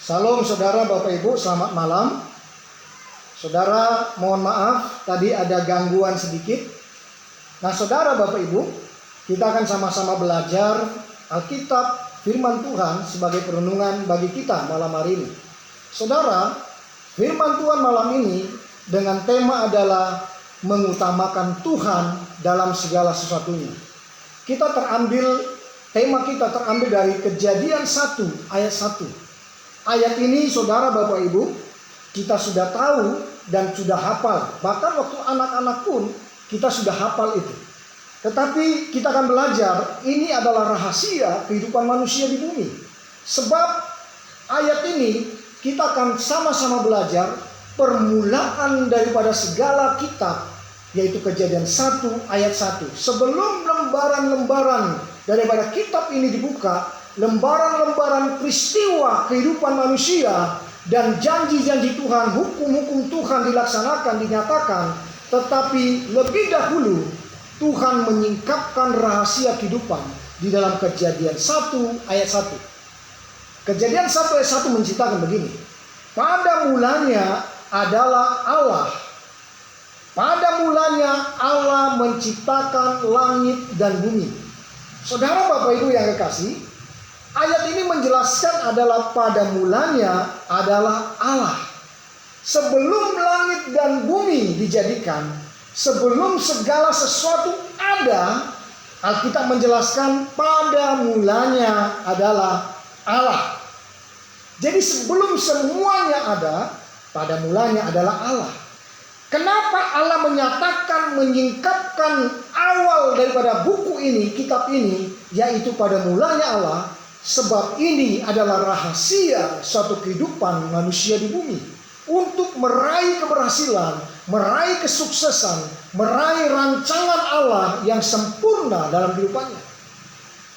Salam saudara, Bapak Ibu, selamat malam. Saudara, mohon maaf tadi ada gangguan sedikit. Nah saudara, Bapak Ibu, kita akan sama-sama belajar Alkitab firman Tuhan sebagai perenungan bagi kita malam hari ini. Saudara, firman Tuhan malam ini dengan tema adalah mengutamakan Tuhan dalam segala sesuatunya. Tema kita terambil dari Kejadian 1 ayat 1. Ayat ini saudara, Bapak Ibu, kita sudah tahu dan sudah hafal. Bahkan waktu anak-anak pun kita sudah hafal itu. Tetapi kita akan belajar, ini adalah rahasia kehidupan manusia di bumi. Sebab ayat ini kita akan sama-sama belajar permulaan daripada segala kitab, yaitu Kejadian 1 ayat 1. Sebelum lembaran-lembaran daripada kitab ini dibuka, lembaran-lembaran peristiwa kehidupan manusia dan janji-janji Tuhan, hukum-hukum Tuhan dilaksanakan, dinyatakan. Tetapi lebih dahulu Tuhan menyingkapkan rahasia kehidupan di dalam Kejadian 1 ayat 1. Kejadian 1 ayat 1 menceritakan begini. Pada mulanya adalah Allah. Pada mulanya Allah menciptakan langit dan bumi. Saudara, Bapak Ibu yang kekasih, ayat ini menjelaskan adalah pada mulanya adalah Allah. Sebelum langit dan bumi dijadikan, sebelum segala sesuatu ada, Alkitab menjelaskan pada mulanya adalah Allah. Jadi sebelum semuanya ada, pada mulanya adalah Allah. Kenapa Allah menyatakan, menyingkapkan awal daripada buku ini, kitab ini, yaitu pada mulanya Allah? Sebab ini adalah rahasia suatu kehidupan manusia di bumi. Untuk meraih keberhasilan, meraih kesuksesan, meraih rancangan Allah yang sempurna dalam kehidupannya.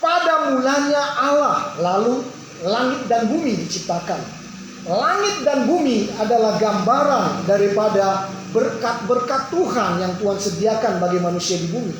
Pada mulanya Allah, lalu langit dan bumi diciptakan. Langit dan bumi adalah gambaran daripada berkat-berkat Tuhan yang Tuhan sediakan bagi manusia di bumi.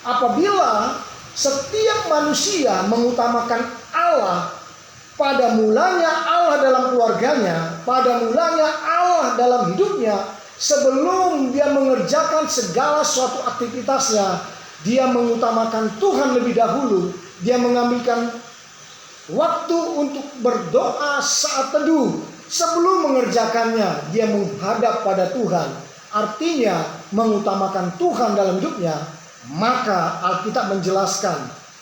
Apabila setiap manusia mengutamakan Allah, pada mulanya Allah dalam keluarganya, pada mulanya Allah dalam hidupnya, sebelum dia mengerjakan segala suatu aktivitasnya, dia mengutamakan Tuhan lebih dahulu. Dia mengambilkan waktu untuk berdoa saat teduh. Sebelum mengerjakannya, dia menghadap pada Tuhan. Artinya mengutamakan Tuhan dalam hidupnya. Maka Alkitab menjelaskan,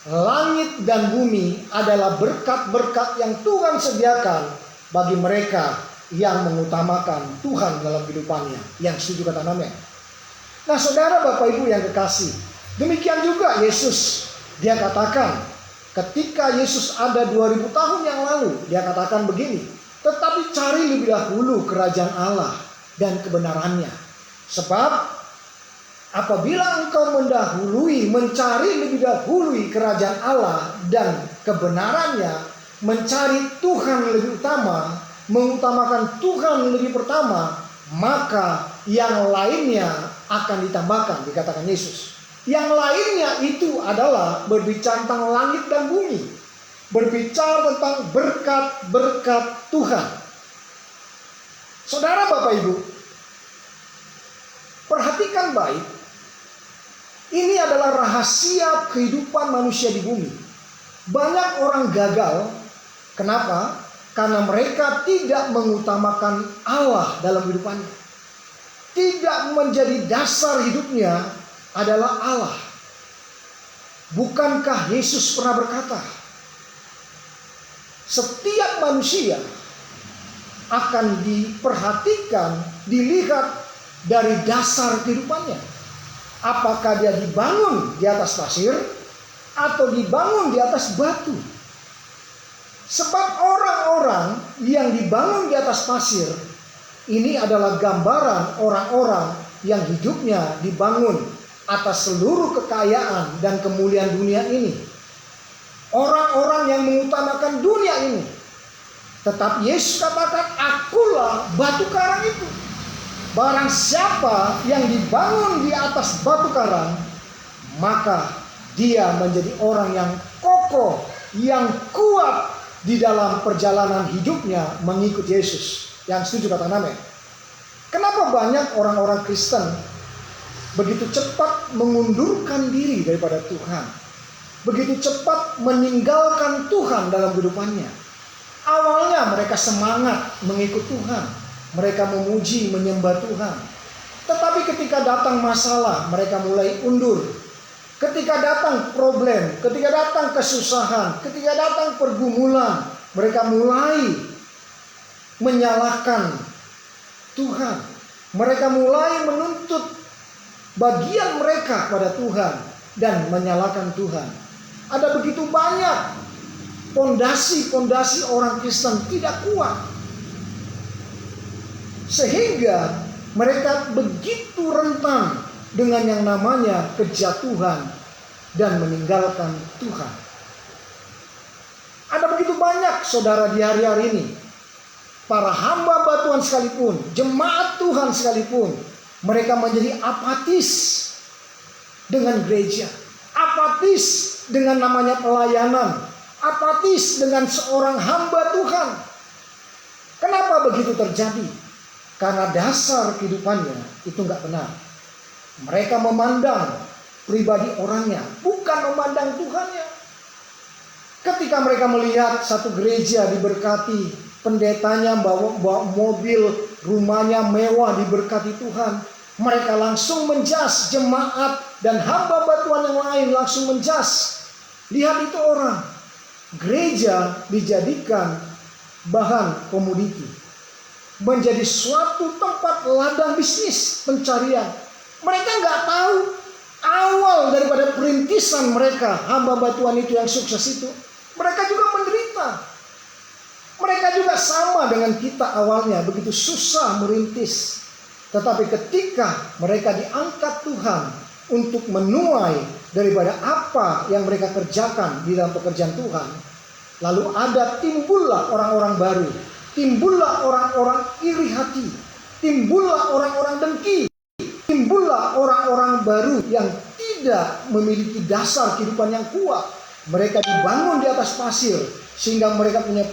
langit dan bumi adalah berkat-berkat yang Tuhan sediakan bagi mereka yang mengutamakan Tuhan dalam kehidupannya. Yang setuju kata amin. Nah saudara, Bapak Ibu yang kekasih, demikian juga Yesus. Dia katakan, ketika Yesus ada 2000 tahun yang lalu, dia katakan begini, tetapi cari lebih dahulu kerajaan Allah dan kebenarannya. Sebab apabila engkau mencari lebih dahulu kerajaan Allah dan kebenarannya, mencari Tuhan lebih utama, mengutamakan Tuhan lebih pertama, maka yang lainnya akan ditambahkan, dikatakan Yesus. Yang lainnya itu adalah berbicara tentang langit dan bumi. Berbicara tentang berkat-berkat Tuhan. Saudara, Bapak Ibu, perhatikan baik. Ini adalah rahasia kehidupan manusia di bumi. Banyak orang gagal. Kenapa? Karena mereka tidak mengutamakan Allah dalam kehidupannya. Tidak menjadi dasar hidupnya adalah Allah. Bukankah Yesus pernah berkata, setiap manusia akan diperhatikan, dilihat dari dasar kehidupannya. Apakah dia dibangun di atas pasir atau dibangun di atas batu? Sebab orang-orang yang dibangun di atas pasir ini adalah gambaran orang-orang yang hidupnya dibangun atas seluruh kekayaan dan kemuliaan dunia ini. Orang-orang yang mengutamakan dunia ini. Tetapi Yesus katakan, akulah batu karang itu. Barang siapa yang dibangun di atas batu karang, maka dia menjadi orang yang kokoh, yang kuat, di dalam perjalanan hidupnya mengikut Yesus. Yang setuju katakan amin. Kenapa banyak orang-orang Kristen begitu cepat mengundurkan diri daripada Tuhan, begitu cepat meninggalkan Tuhan dalam kehidupannya? Awalnya mereka semangat mengikut Tuhan, mereka memuji, menyembah Tuhan. Tetapi ketika datang masalah, mereka mulai undur. Ketika datang problem, ketika datang kesusahan, ketika datang pergumulan, mereka mulai menyalahkan Tuhan. Mereka mulai menuntut bagian mereka pada Tuhan dan menyalahkan Tuhan. Ada begitu banyak pondasi-pondasi orang Kristen tidak kuat, sehingga mereka begitu rentan dengan yang namanya kejatuhan dan meninggalkan Tuhan. Ada begitu banyak saudara di hari-hari ini, para hamba Tuhan sekalipun, jemaat Tuhan sekalipun, mereka menjadi apatis dengan gereja, apatis dengan namanya pelayanan, apatis dengan seorang hamba Tuhan. Kenapa begitu terjadi? Karena dasar kehidupannya itu nggak benar. Mereka memandang pribadi orangnya, bukan memandang Tuhannya. Ketika mereka melihat satu gereja diberkati, pendetanya bawa mobil, rumahnya mewah diberkati Tuhan, mereka langsung menjas. Jemaat dan hamba Tuhan yang lain langsung menjas. Lihat itu orang. Gereja dijadikan bahan komoditi, menjadi suatu tempat ladang bisnis pencarian. Mereka nggak tahu awal daripada perintisan mereka, hamba Tuhan itu yang sukses itu, mereka juga menderita. Mereka juga sama dengan kita awalnya, begitu susah merintis. Tetapi ketika mereka diangkat Tuhan untuk menuai daripada apa yang mereka kerjakan di dalam pekerjaan Tuhan, lalu timbullah orang-orang baru, timbullah orang-orang iri hati, timbullah orang-orang dengki, timbullah orang-orang baru yang tidak memiliki dasar kehidupan yang kuat. Mereka dibangun di atas pasir sehingga mereka punya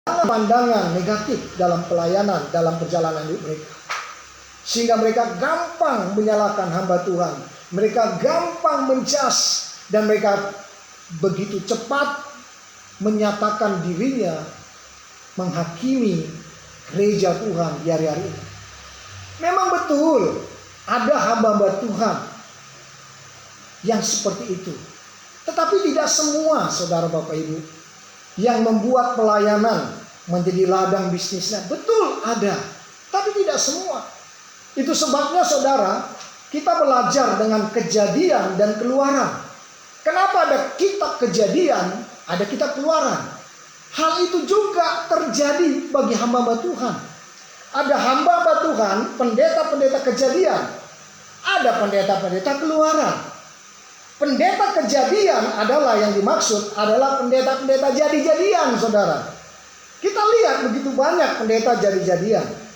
pandangan negatif dalam pelayanan, dalam perjalanan hidup mereka. Sehingga mereka gampang menyalahkan hamba Tuhan, mereka gampang menjas, dan mereka begitu cepat menyatakan dirinya menghakimi gereja Tuhan di hari-hari ini. Memang betul ada hamba-hamba Tuhan yang seperti itu. Tetapi tidak semua saudara Bapak Ibu yang membuat pelayanan menjadi ladang bisnisnya. Betul ada, tapi tidak semua. Itu sebabnya saudara, kita belajar dengan Kejadian dan Keluaran. Kenapa ada kitab Kejadian, ada kitab Keluaran? Hal itu juga terjadi bagi hamba-hamba Tuhan. Ada hamba-hamba Tuhan, pendeta-pendeta Kejadian, ada pendeta-pendeta Keluaran. Pendeta Kejadian adalah yang dimaksud adalah pendeta-pendeta jadi-jadian, saudara. Kita lihat begitu banyak pendeta jadi-jadian.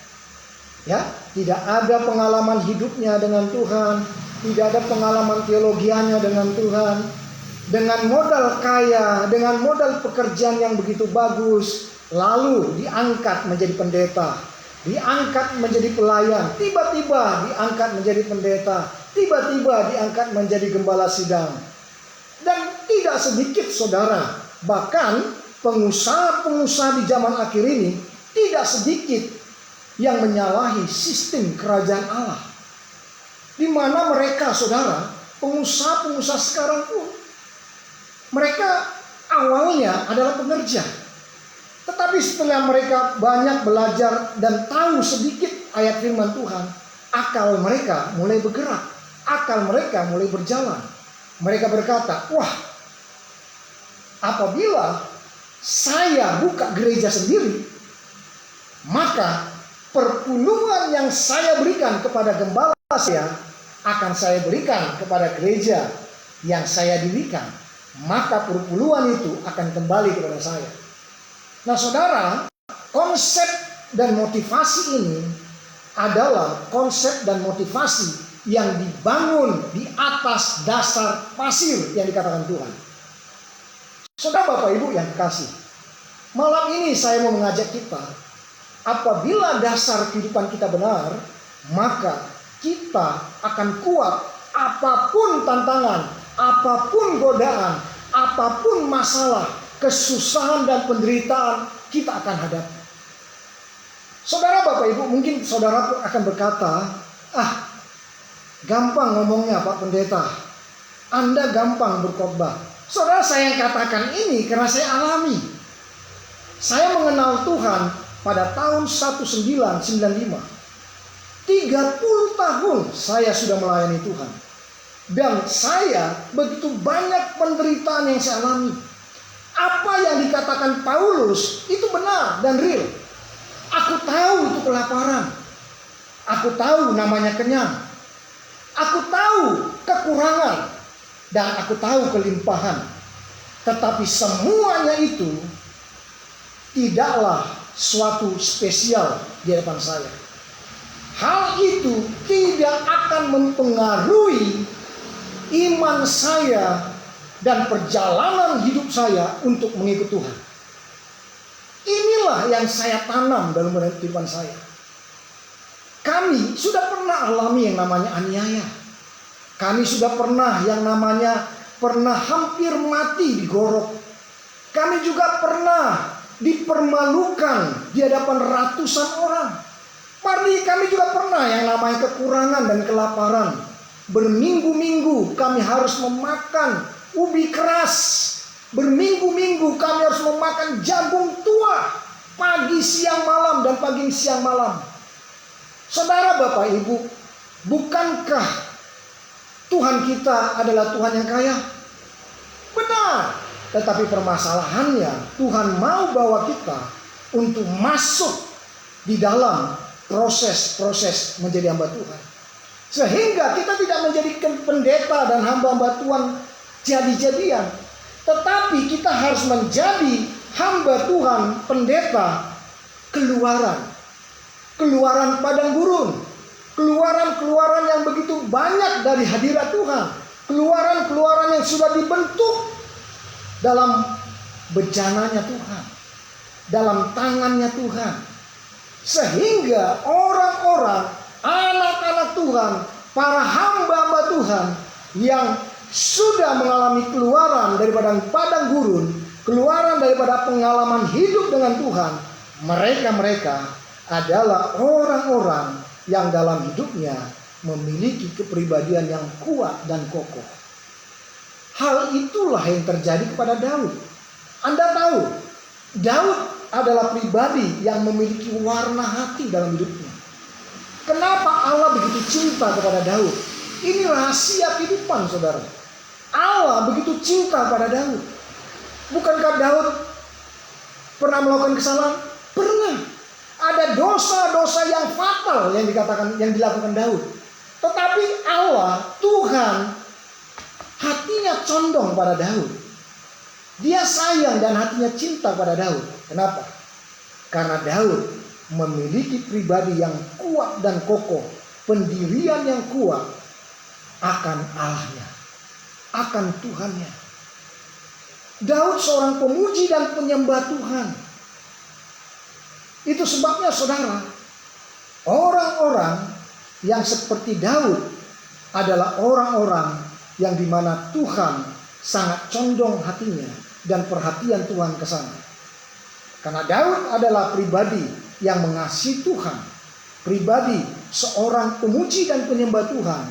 Ya, tidak ada pengalaman hidupnya dengan Tuhan, tidak ada pengalaman teologianya dengan Tuhan. Dengan modal kaya, dengan modal pekerjaan yang begitu bagus, lalu diangkat menjadi pendeta, diangkat menjadi pelayan, tiba-tiba diangkat menjadi pendeta, tiba-tiba diangkat menjadi gembala sidang. Dan tidak sedikit saudara, bahkan pengusaha-pengusaha di zaman akhir ini tidak sedikit yang menyalahi sistem kerajaan Allah. Di mana mereka saudara, pengusaha-pengusaha sekarang pun, mereka awalnya adalah pekerja. Tetapi setelah mereka banyak belajar dan tahu sedikit ayat firman Tuhan, akal mereka mulai bergerak, akal mereka mulai berjalan. Mereka berkata, wah, apabila saya buka gereja sendiri, maka perpuluhan yang saya berikan kepada gembala saya akan saya berikan kepada gereja yang saya dirikan. Maka perpuluhan itu akan kembali kepada saya. Nah saudara, konsep dan motivasi ini adalah konsep dan motivasi yang dibangun di atas dasar pasir yang dikatakan Tuhan. Saudara Bapak Ibu yang kekasih, Malam ini saya mau mengajak kita, apabila dasar kehidupan kita benar, maka kita akan kuat apapun tantangan, apapun godaan, apapun masalah, kesusahan dan penderitaan kita akan hadapi. Saudara, Bapak Ibu, mungkin saudara akan berkata, gampang ngomongnya Pak Pendeta, Anda gampang berkhotbah. Saudara, saya yang katakan ini karena saya alami. Saya mengenal Tuhan pada tahun 1995. 30 tahun saya sudah melayani Tuhan. Dan saya begitu banyak penderitaan yang saya alami. Apa yang dikatakan Paulus itu benar dan real. Aku tahu itu kelaparan. Aku tahu namanya kenyang. Aku tahu kekurangan. Dan aku tahu kelimpahan. Tetapi semuanya itu tidaklah suatu spesial di hadapan saya. Hal itu tidak akan mempengaruhi iman saya dan perjalanan hidup saya untuk mengikut Tuhan. Inilah yang saya tanam dalam kehidupan saya. Kami sudah pernah alami yang namanya aniaya. Kami sudah pernah yang namanya hampir mati digorok. Kami juga pernah dipermalukan di hadapan ratusan orang. Kami juga pernah yang namanya kekurangan dan kelaparan. Berminggu-minggu kami harus memakan ubi keras. Berminggu-minggu kami harus memakan jagung tua. Pagi, siang, malam, dan pagi, siang, malam. Saudara, Bapak, Ibu, bukankah Tuhan kita adalah Tuhan yang kaya? Benar. Tetapi permasalahannya, Tuhan mau bawa kita untuk masuk di dalam proses-proses menjadi hamba Tuhan. Sehingga kita tidak menjadikan pendeta dan hamba-hamba Tuhan jadi-jadian. Tetapi kita harus menjadi hamba Tuhan, pendeta, keluaran padang gurun. Keluaran yang begitu banyak dari hadirat Tuhan. Keluaran yang sudah dibentuk dalam bejananya Tuhan, dalam tangannya Tuhan. Sehingga orang-orang, anak-anak Tuhan, para hamba-hamba Tuhan yang sudah mengalami keluaran daripada padang gurun, keluaran daripada pengalaman hidup dengan Tuhan, mereka adalah orang-orang yang dalam hidupnya memiliki kepribadian yang kuat dan kokoh. Hal itulah yang terjadi kepada Daud. Anda tahu, Daud adalah pribadi yang memiliki warna hati dalam hidupnya. Kenapa Allah begitu cinta kepada Daud? Ini rahasia kehidupan, saudara. Allah begitu cinta pada Daud. Bukankah Daud pernah melakukan kesalahan? Pernah. Ada dosa-dosa yang fatal yang dilakukan Daud. Tetapi Allah, Tuhan, hatinya condong pada Daud. Dia sayang dan hatinya cinta pada Daud. Kenapa? Karena Daud memiliki pribadi yang kuat dan kokoh, pendirian yang kuat akan Allahnya, akan Tuhannya. Daud seorang pemuji dan penyembah Tuhan. Itu sebabnya, saudara, orang-orang yang seperti Daud adalah orang-orang yang dimana Tuhan sangat condong hatinya dan perhatian Tuhan ke sana. Karena Daud adalah pribadi yang mengasihi Tuhan, pribadi seorang pemuji dan penyembah Tuhan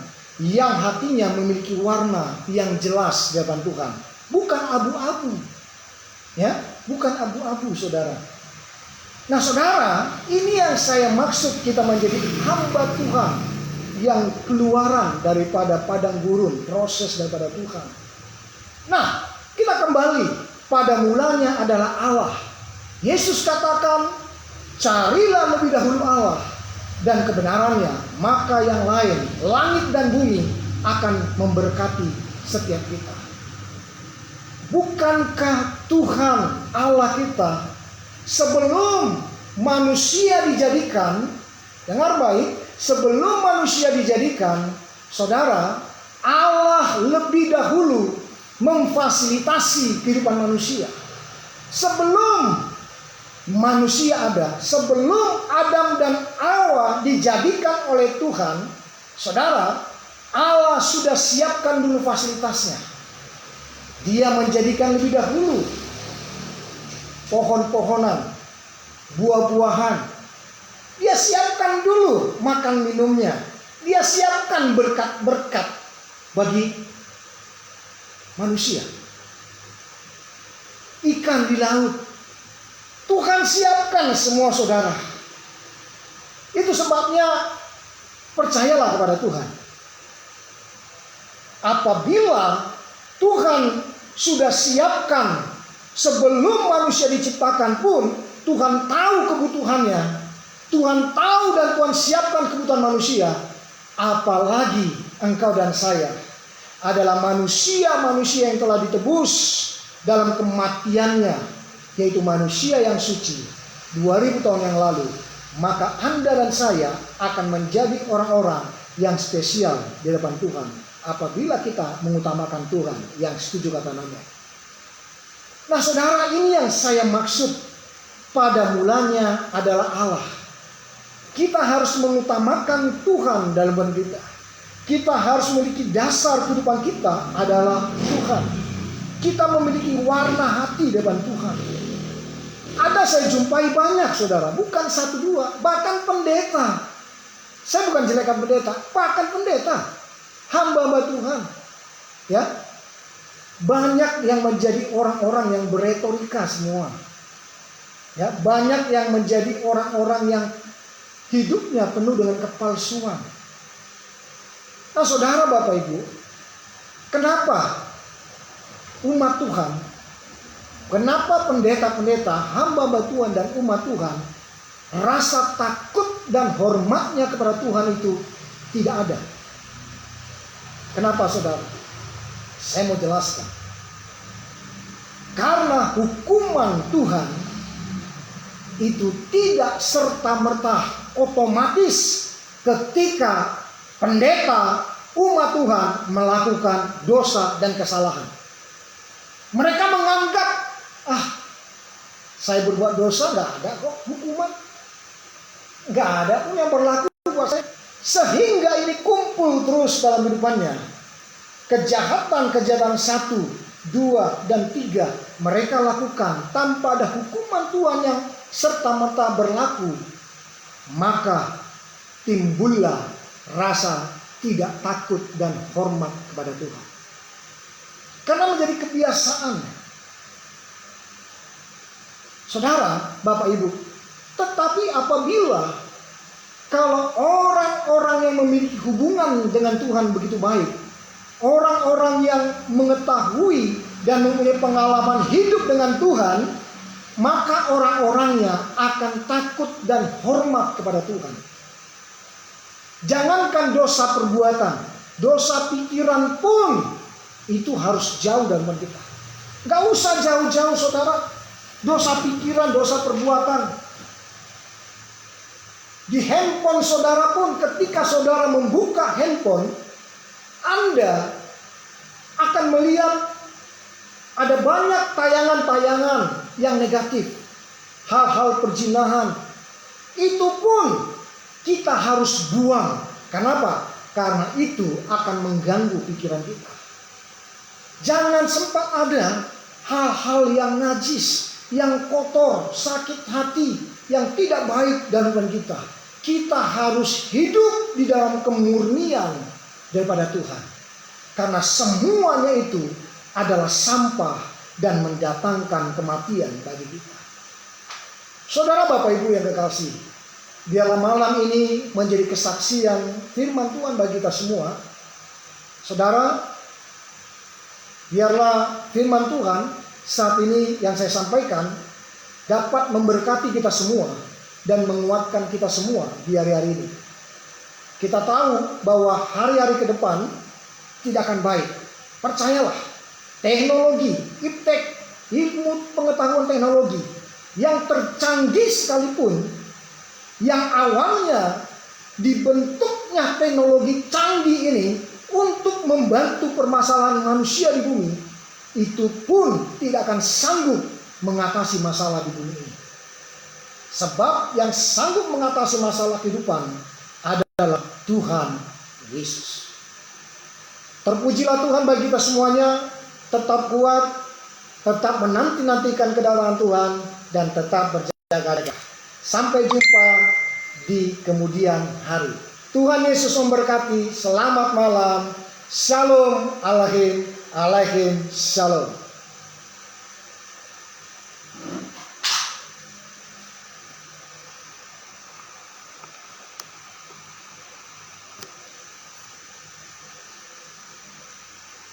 yang hatinya memiliki warna yang jelas di hadapan Tuhan, bukan abu-abu, ya, bukan abu-abu, saudara. Nah, saudara, ini yang saya maksud kita menjadi hamba Tuhan yang keluaran daripada padang gurun, proses daripada Tuhan. Nah, kita kembali pada mulanya adalah Allah. Yesus katakan, carilah lebih dahulu Allah dan kebenarannya, maka yang lain, langit dan bumi akan memberkati setiap kita. Bukankah Tuhan Allah kita sebelum manusia dijadikan, dengar baik, sebelum manusia dijadikan, saudara, Allah lebih dahulu memfasilitasi kehidupan manusia. Sebelum manusia ada, sebelum Adam dan Hawa dijadikan oleh Tuhan, saudara, Allah sudah siapkan dulu fasilitasnya. Dia menjadikan lebih dahulu pohon-pohonan, buah-buahan. Dia siapkan dulu makan minumnya. Dia siapkan berkat-berkat bagi manusia. Ikan di laut, Tuhan siapkan semua, saudara. Itu sebabnya percayalah kepada Tuhan. Apabila Tuhan sudah siapkan sebelum manusia diciptakan pun, Tuhan tahu kebutuhannya, Tuhan tahu dan Tuhan siapkan kebutuhan manusia. Apalagi engkau dan saya adalah manusia-manusia yang telah ditebus dalam kematiannya, yaitu manusia yang suci 2000 tahun yang lalu. Maka Anda dan saya akan menjadi orang-orang yang spesial di depan Tuhan apabila kita mengutamakan Tuhan, yang setuju kata nama. Nah saudara, ini yang saya maksud. Pada mulanya adalah Allah. Kita harus mengutamakan Tuhan dalam hidup kita. Kita harus memiliki dasar kehidupan kita adalah Tuhan. Kita memiliki warna hati depan Tuhan. Ada saya jumpai banyak, saudara, bukan satu dua, bahkan pendeta. Saya bukan jelekan pendeta, bahkan pendeta, hamba-hamba Tuhan, ya, banyak yang menjadi orang-orang yang beretorika semua, ya, banyak yang menjadi orang-orang yang hidupnya penuh dengan kepalsuan. Nah, saudara, Bapak Ibu, kenapa umat Tuhan, kenapa pendeta-pendeta, hamba-hamba Tuhan dan umat Tuhan, rasa takut dan hormatnya kepada Tuhan itu tidak ada? Kenapa, saudara? Saya mau jelaskan. Karena hukuman Tuhan itu tidak serta-merta otomatis ketika pendeta umat Tuhan melakukan dosa dan kesalahan. Mereka menganggap, saya berbuat dosa, gak ada kok hukuman, gak ada pun yang berlaku buat saya. Sehingga ini kumpul terus dalam hidupannya. Kejahatan-kejahatan 1, 2, dan 3 mereka lakukan tanpa ada hukuman Tuhan yang serta-merta berlaku. Maka timbullah rasa tidak takut dan hormat kepada Tuhan. Karena menjadi kebiasaan. Saudara, Bapak Ibu, tetapi apabila kalau orang-orang yang memiliki hubungan dengan Tuhan begitu baik, orang-orang yang mengetahui dan mempunyai pengalaman hidup dengan Tuhan, maka orang-orangnya akan takut dan hormat kepada Tuhan. Jangankan dosa perbuatan, dosa pikiran pun itu harus jauh dari kita. Gak usah jauh-jauh, saudara. Dosa pikiran, dosa perbuatan. Di handphone saudara pun, ketika saudara membuka handphone, Anda akan melihat ada banyak tayangan-tayangan yang negatif. Hal-hal perzinahan. Itu pun kita harus buang. Kenapa? Karena itu akan mengganggu pikiran kita. Jangan sempat ada hal-hal yang najis, yang kotor, sakit hati, yang tidak baik dalam hidup kita. Kita harus hidup di dalam kemurnian daripada Tuhan. Karena semuanya itu adalah sampah dan mendatangkan kematian bagi kita. Saudara, Bapak Ibu yang kekasih, biarlah malam ini menjadi kesaksian firman Tuhan bagi kita semua. Saudara, biarlah firman Tuhan saat ini yang saya sampaikan dapat memberkati kita semua dan menguatkan kita semua di hari-hari ini. Kita tahu bahwa hari-hari ke depan tidak akan baik. Percayalah, teknologi, iptek, ilmu pengetahuan teknologi yang tercanggih sekalipun, yang awalnya dibentuknya teknologi canggih ini untuk membantu permasalahan manusia di bumi, itu pun tidak akan sanggup mengatasi masalah di bumi ini. Sebab yang sanggup mengatasi masalah kehidupan adalah Tuhan Yesus. Terpujilah Tuhan bagi kita semuanya. Tetap kuat, tetap menanti-nantikan kedatangan Tuhan, dan tetap berjaga-jaga. Sampai jumpa di kemudian hari. Tuhan Yesus memberkati. Selamat malam. Shalom alaikum. Alaikum shalom.